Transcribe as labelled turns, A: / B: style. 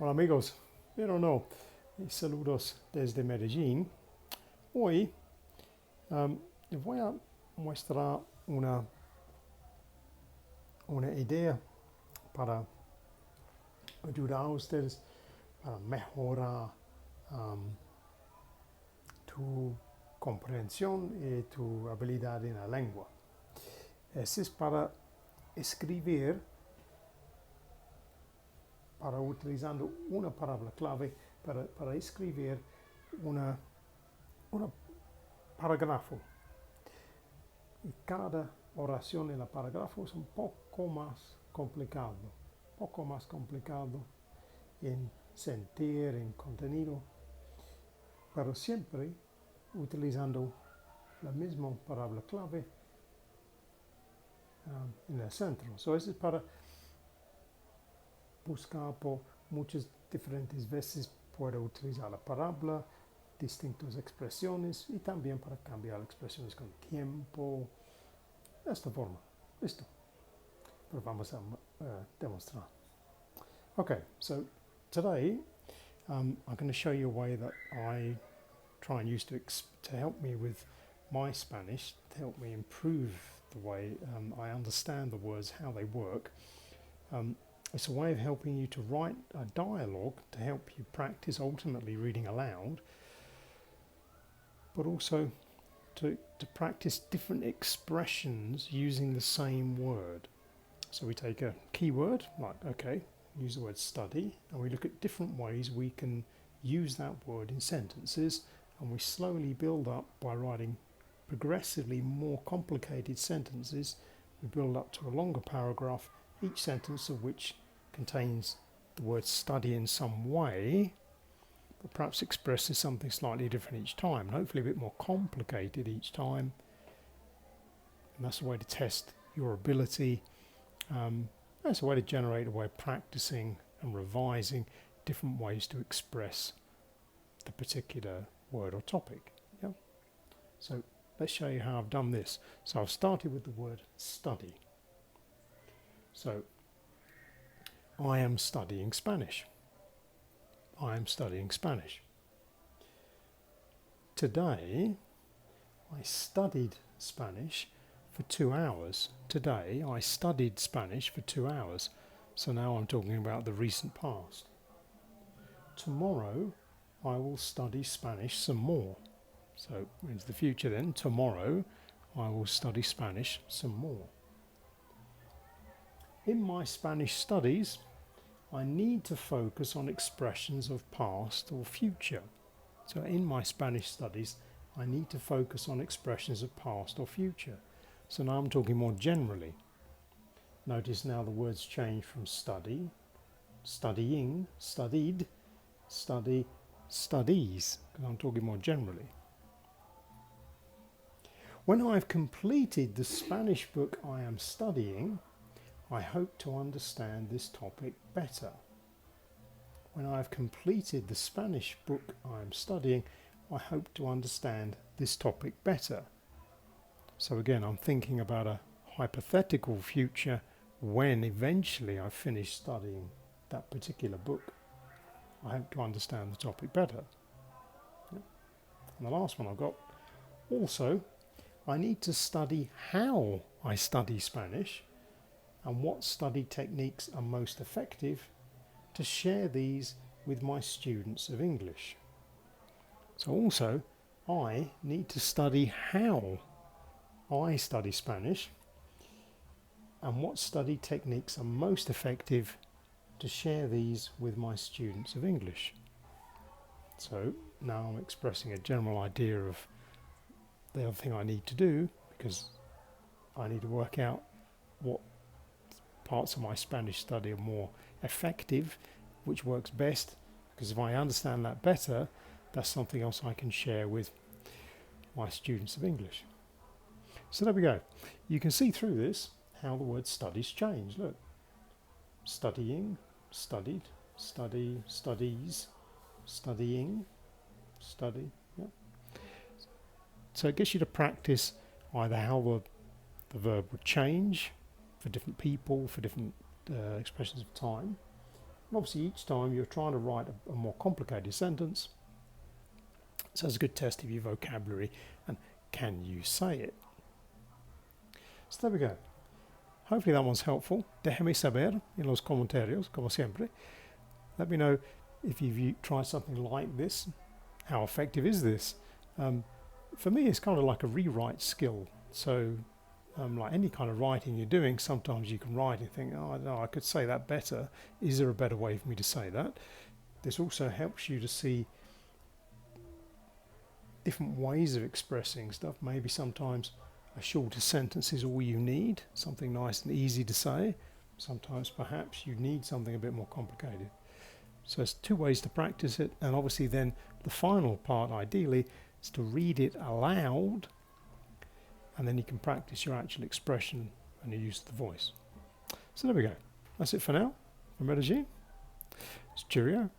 A: Hola amigos, bien o no, y saludos desde Medellín. Hoy les voy a mostrar una idea para ayudar a ustedes para mejorar um, tu comprensión y tu habilidad en la lengua. Este es para escribir, para utilizando una palabra clave para escribir una parágrafo. Y cada oración en el parágrafo es un poco más complicado en sentir, en contenido, pero siempre utilizando la misma palabra clave en el centro. So, eso es para buscar por muchas diferentes veces. Puedo utilizar la palabra, distintas expresiones y también para cambiar expresiones con tiempo. De esta forma. Listo. Pero vamos a demostrar. Okay, so today I'm going to show you a way that I try and use to help me with my Spanish, to help me improve the way I understand the words, how they work. It's a way of helping you to write a dialogue to help you practice ultimately reading aloud, but also to practice different expressions using the same word. So we take a keyword, like, okay, use the word study, and we look at different ways we can use that word in sentences, and we slowly build up by writing progressively more complicated sentences. We build up to a longer paragraph, each sentence of which contains the word study in some way, but perhaps expresses something slightly different each time, and hopefully a bit more complicated each time. And that's a way to test your ability. That's a way to generate a way of practicing and revising different ways to express the particular word or topic. Yeah. So let's show you how I've done this. So I've started with the word study. So I am studying Spanish. I am studying Spanish. Today I studied Spanish for 2 hours. Today I studied Spanish for 2 hours. So now I'm talking about the recent past. Tomorrow I will study Spanish some more. So into the future then, tomorrow I will study Spanish some more. In my Spanish studies, I need to focus on expressions of past or future. So in my Spanish studies, I need to focus on expressions of past or future. So now I'm talking more generally. Notice now the words change from study, studying, studied, study, studies, because I'm talking more generally. When I've completed the Spanish book I am studying, I hope to understand this topic better. When I have completed the Spanish book I am studying, I hope to understand this topic better. So again, I'm thinking about a hypothetical future when eventually I finish studying that particular book. I hope to understand the topic better. Yeah. And the last one I've got, also, I need to study how I study Spanish and what study techniques are most effective to share these with my students of English. So also, I need to study how I study Spanish and what study techniques are most effective to share these with my students of English. So now I'm expressing a general idea of the other thing I need to do, because I need to work out what parts of my Spanish study are more effective, which works best, because if I understand that better, that's something else I can share with my students of English. So there we go. You can see through this how the word studies change. Look, studying, studied, study, studies, studying, study. Yeah. So it gets you to practice either how the verb would change for different people, for different expressions of time, And obviously each time you're trying to write a more complicated sentence, so it's a good test of your vocabulary and can you say it. So there we go. Hopefully that one's helpful. Déjame saber en los comentarios, como siempre. Let me know if you've tried something like this. How effective is this? For me, it's kind of like a rewrite skill. So like any kind of writing you're doing, sometimes you can write and think, oh, no, I could say that better. Is there a better way for me to say that? This also helps you to see different ways of expressing stuff. Maybe sometimes a shorter sentence is all you need, something nice and easy to say. Sometimes perhaps you need something a bit more complicated. So it's two ways to practice it, and obviously then the final part ideally is to read it aloud, and then you can practice your actual expression and your use of the voice. So there we go. That's it for now. From Medellin, it's Cheerio.